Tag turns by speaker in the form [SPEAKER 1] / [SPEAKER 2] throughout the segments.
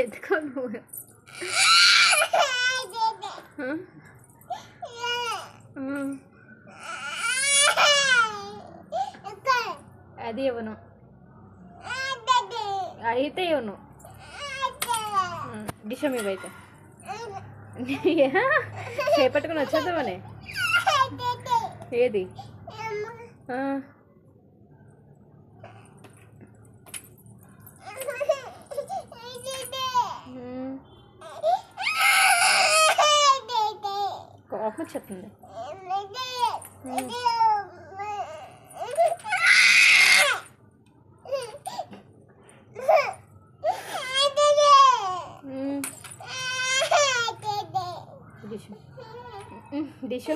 [SPEAKER 1] ఎత్తుకో నువ్వు. అది ఇవ్వను, అయితే ఇవ్వను. డిషం ఇవైతే చేపట్టుకుని వచ్చేద్దామని. ఏది కోపం చెప్తుంది. డిషు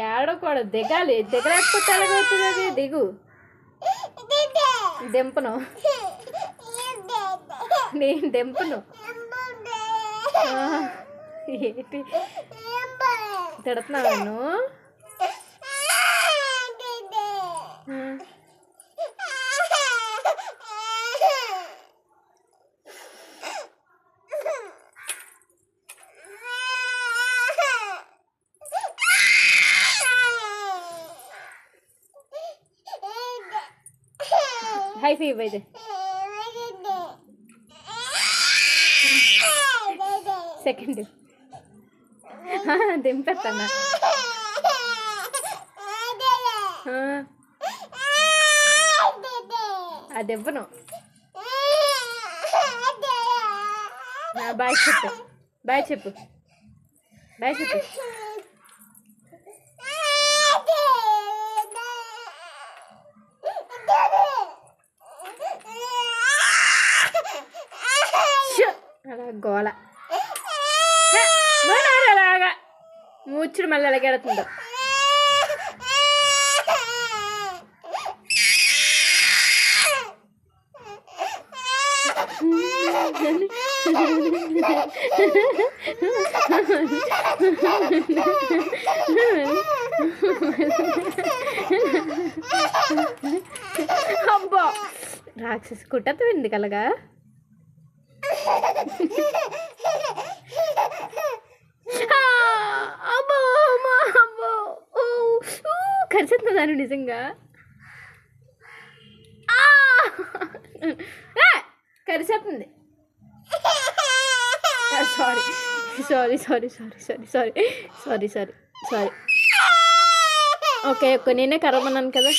[SPEAKER 1] ఏడకూడదు, దిగాలి. దిగలేకపోతే ఎలాగవుతుంది అది? దిగు. దెంపను, నేను దెంపను. ఏంటి తిడుతున్నావు నన్ను? హై ఫీ ఇవ్వైతే. సెకండ్ దింపేస్తాను. అది ఇవ్వను. బాయ్ చెప్పు, బాయ్ చెప్పు, బాయ్ చెప్పు. అలా గోల అలాగా మూచుడు మళ్ళీ అలాగే ఎడుతుందో. అబ్బా రాక్షసి కుట్టతో ఎందుకు అలాగా? అబ్బో అబ్బో కరిచేస్తుందా నిజంగా? కరిచేస్తుంది. Sorry sorry sorry sorry sorry sorry sorry sorry sorry. Okay okay, నేనే కరవమన్నాను కదా.